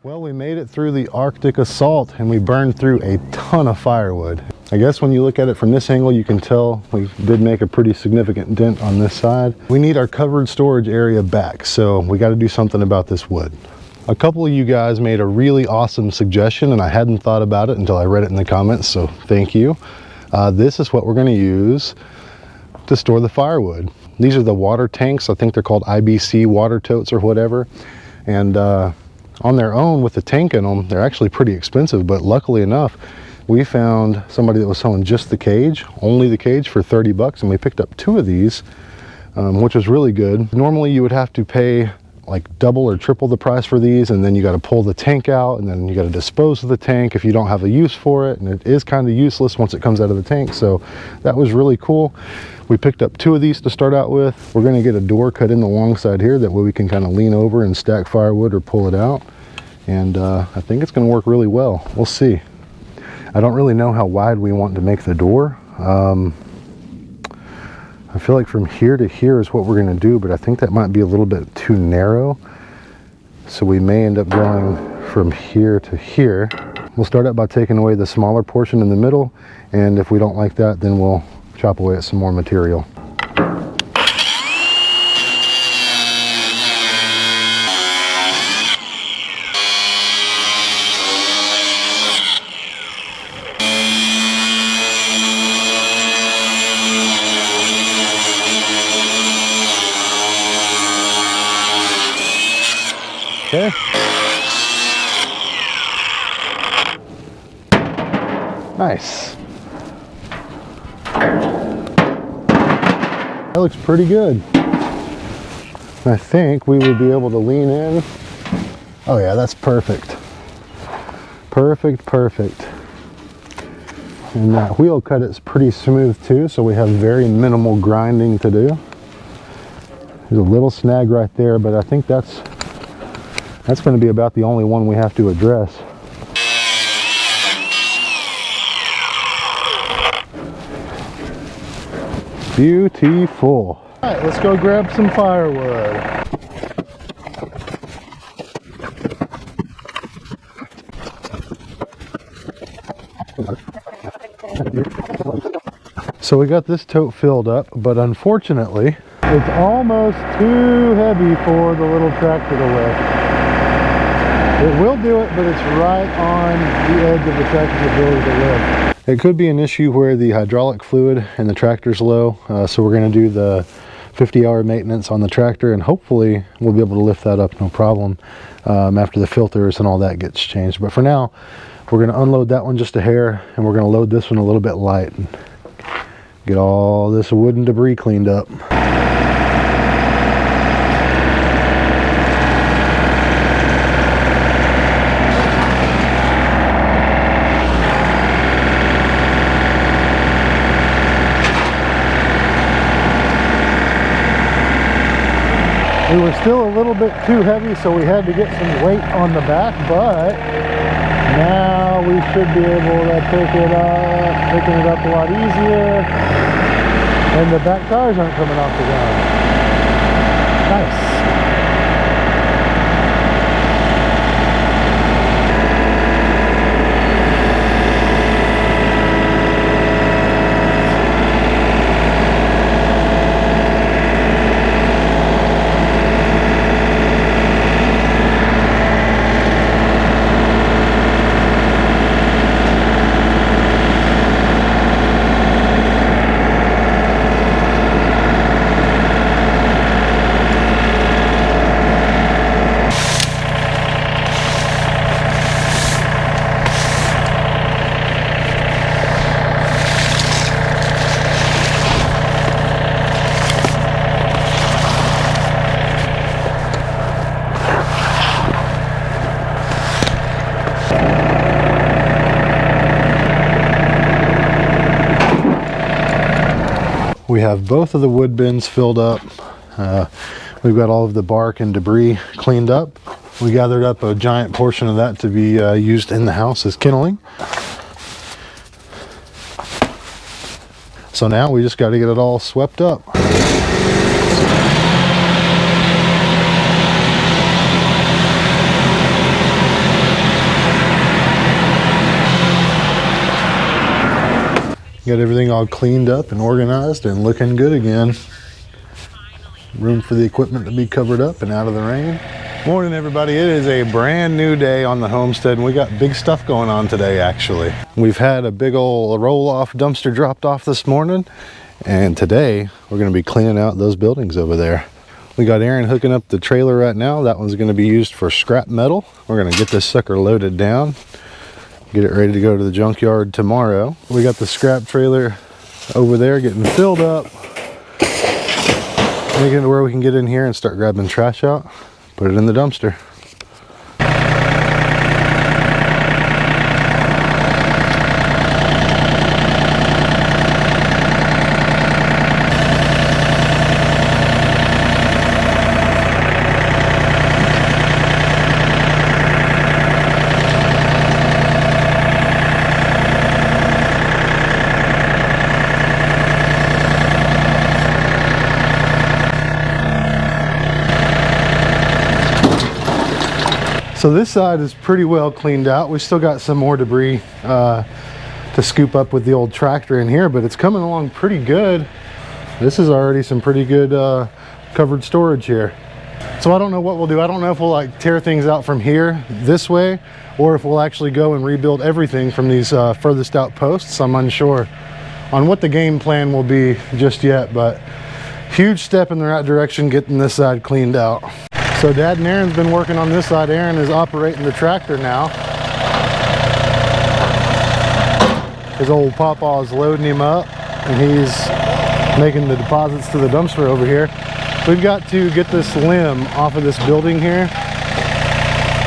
Well, we made it through the Arctic assault and we burned through a ton of firewood. I guess when you look at it from this angle, you can tell we did make a pretty significant dent on this side. We need our covered storage area back, so we got to do something about this wood. A couple of you guys made a really awesome suggestion and I hadn't thought about it until I read it in the comments, so thank you. This is what we're going to use to store the firewood. These are the water tanks. I think they're called IBC water totes or whatever. And on their own with the tank in them, they're actually pretty expensive, but luckily enough, we found somebody that was selling just the cage, only the cage, for 30 bucks, and we picked up 2 of these, which was really good. Normally you would have to pay like double or triple the price for these, and then you got to pull the tank out, and then you got to dispose of the tank if you don't have a use for it, and it is kind of useless once it comes out of the tank. So that was really cool. We picked up 2 of these to start out with. We're going to get a door cut in the long side here, that way we can kind of lean over and stack firewood or pull it out, and I think it's going to work really well. We'll see. I don't really know how wide we want to make the door. I feel like from here to here is what we're going to do, but I think that might be a little bit too narrow. So we may end up going from here to here. We'll start out by taking away the smaller portion in the middle, and if we don't like that, then we'll chop away at some more material. Okay. Nice. That looks pretty good. I think we would be able to lean in. Oh yeah, that's perfect. Perfect, perfect. And that wheel cut is pretty smooth too, so we have very minimal grinding to do. There's a little snag right there, but I think that's going to be about the only one we have to address. Beautiful. All right, let's go grab some firewood. So we got this tote filled up, but unfortunately, it's almost too heavy for the little tractor to lift. It will do it, but it's right on the edge of the tractor's ability to lift. It could be an issue where the hydraulic fluid in the tractor's low, so we're going to do the 50-hour maintenance on the tractor, and hopefully we'll be able to lift that up no problem after the filters and all that gets changed. But for now, we're going to unload that one just a hair, and we're going to load this one a little bit light and get all this wooden debris cleaned up. We were still a little bit too heavy, so we had to get some weight on the back, but now we should be able to picking it up a lot easier, and the back tires aren't coming off the ground. Nice. We have both of the wood bins filled up. We've got all of the bark and debris cleaned up. We gathered up a giant portion of that to be used in the house as kindling. So now we just got to get it all swept up. Got everything all cleaned up and organized and looking good again. Room for the equipment to be covered up and out of the rain. Morning everybody, it is a brand new day on the homestead and we got big stuff going on today actually. We've had a big old roll-off dumpster dropped off this morning and today we're going to be cleaning out those buildings over there. We got Aaron hooking up the trailer right now. That one's going to be used for scrap metal. We're going to get this sucker loaded down, get it ready to go to the junkyard tomorrow. We got the scrap trailer over there getting filled up, making it to where we can get in here and start grabbing trash out, put it in the dumpster. So this side is pretty well cleaned out. We still got some more debris to scoop up with the old tractor in here, but it's coming along pretty good. This is already some pretty good covered storage here. So I don't know what we'll do. I don't know if we'll like tear things out from here this way, or if we'll actually go and rebuild everything from these furthest out posts. I'm unsure on what the game plan will be just yet, but huge step in the right direction getting this side cleaned out. So Dad and Aaron's been working on this side. Aaron is operating the tractor now. His old pawpaw is loading him up and he's making the deposits to the dumpster over here. We've got to get this limb off of this building here.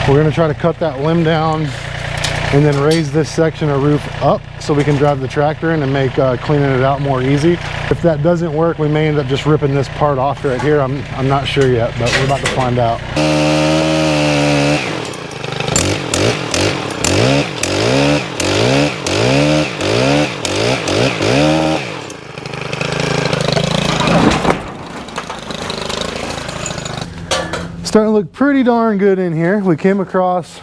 We're gonna try to cut that limb down and then raise this section of roof up so we can drive the tractor in and make cleaning it out more easy. If that doesn't work, we may end up just ripping this part off right here. I'm not sure yet, but we're about to find out. Starting to look pretty darn good in here. We came across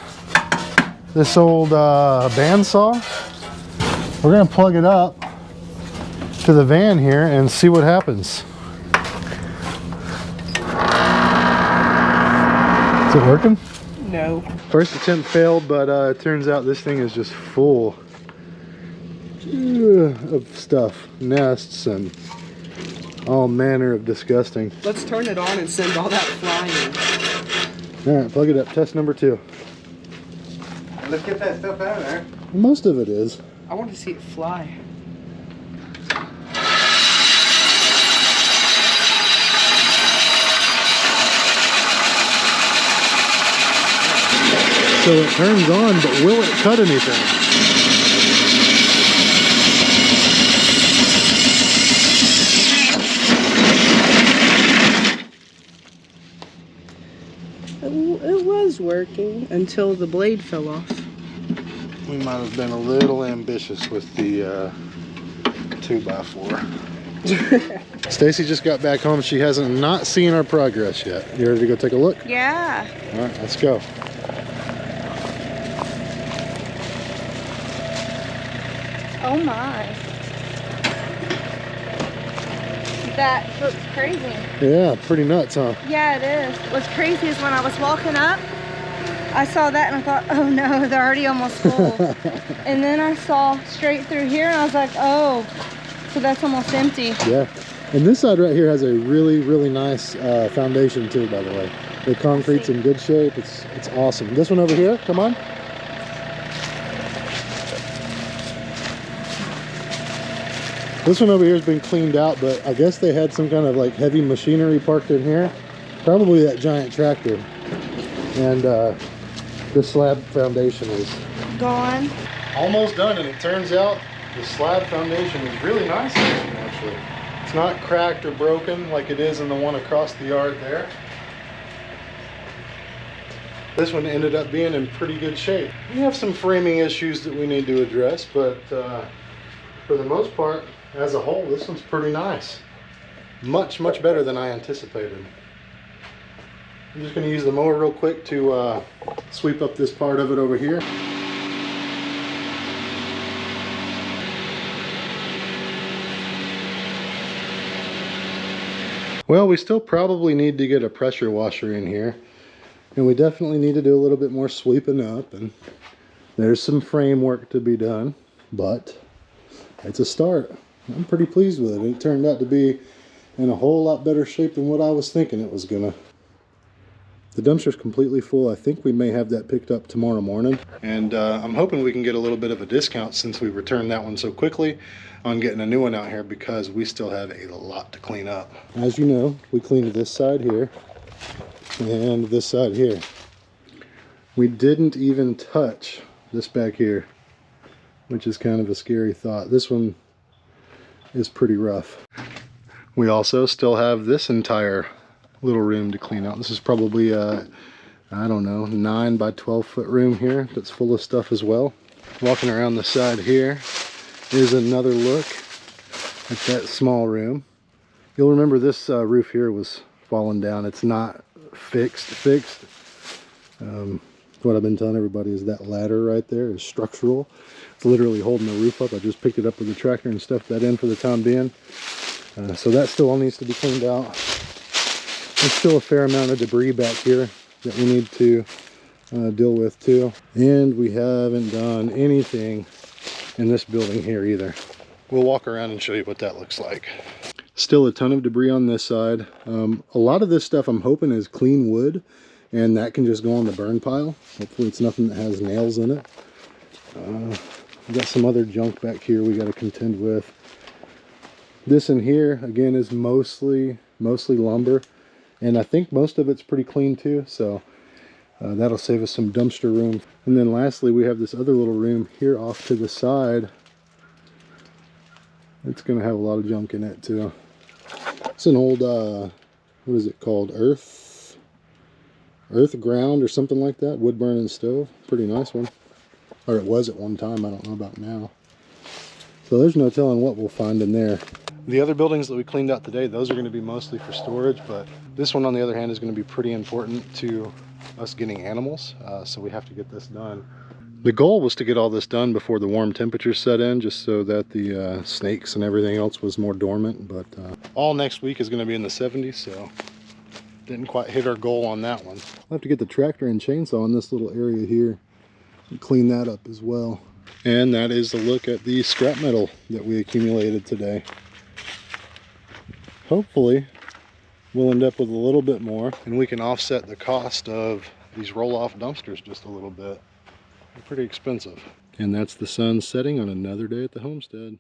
this old bandsaw. We're gonna plug it up to the van here and see what happens. Is it working? No. First attempt failed, but it turns out this thing is just full of stuff, nests and all manner of disgusting. Let's turn it on and send all that flying. All right, plug it up. Test number 2. Let's get that stuff out of there. Most of it is. I want to see it fly. So it turns on, but will it cut anything? It was working until the blade fell off. We might have been a little ambitious with the 2x4. Stacy just got back home. She hasn't not seen our progress yet. You ready to go take a look? Yeah. All right, let's go. Oh my. That looks crazy. Yeah, pretty nuts, huh? Yeah, it is. What's crazy is when I was walking up, I saw that and I thought, oh no, they're already almost full. And then I saw straight through here and I was like, oh, so that's almost empty. Yeah. And this side right here has a really, really nice foundation too, by the way. The concrete's in good shape. It's awesome. This one over here, come on. This one over here has been cleaned out, but I guess they had some kind of like heavy machinery parked in here. Probably that giant tractor. And this slab foundation is Gone. almost done, and it turns out the slab foundation is really nice actually. It's not cracked or broken like it is in the one across the yard there. This one ended up being in pretty good shape. We have some framing issues that we need to address, but for the most part, as a whole, this one's pretty nice. Much, much better than I anticipated. I'm just going to use the mower real quick to sweep up this part of it over here. Well, we still probably need to get a pressure washer in here. And we definitely need to do a little bit more sweeping up. And there's some frame work to be done. But it's a start. I'm pretty pleased with it. It turned out to be in a whole lot better shape than what I was thinking it was gonna. The dumpster's completely full. I think we may have that picked up tomorrow morning. And I'm hoping we can get a little bit of a discount since we returned that one so quickly on getting a new one out here, because we still have a lot to clean up. As you know, we cleaned this side here and this side here. We didn't even touch this back here, which is kind of a scary thought. This one is pretty rough. We also still have this entire little room to clean out. This is probably I don't know, 9 by 12 foot room here that's full of stuff as well. Walking around the side here is another look at that small room. You'll remember this roof here was falling down. It's not fixed. What I've been telling everybody is that ladder right there is structural. It's literally holding the roof up. I just picked it up with the tractor and stuffed that in for the time being. So that still all needs to be cleaned out. There's still a fair amount of debris back here that we need to deal with too. And we haven't done anything in this building here either. We'll walk around and show you what that looks like. Still a ton of debris on this side. A lot of this stuff I'm hoping is clean wood, and that can just go on the burn pile. Hopefully it's nothing that has nails in it. We got some other junk back here we got to contend with. This in here again is mostly lumber, and I think most of it's pretty clean too, so that'll save us some dumpster room. And then lastly, we have this other little room here off to the side. It's gonna have a lot of junk in it too. It's an old what is it called, earth ground or something like that, wood burning stove. Pretty nice one, or it was at one time. I don't know about now. So there's no telling what we'll find in there. The other buildings that we cleaned out today, those are going to be mostly for storage, but this one on the other hand is going to be pretty important to us getting animals, so we have to get this done. The goal was to get all this done before the warm temperatures set in, just so that the snakes and everything else was more dormant, but all next week is going to be in the 70s, so didn't quite hit our goal on that one. I'll have to get the tractor and chainsaw in this little area here and clean that up as well. And that is a look at the scrap metal that we accumulated today. Hopefully we'll end up with a little bit more, and we can offset the cost of these roll-off dumpsters just a little bit. They're pretty expensive. And that's the sun setting on another day at the homestead.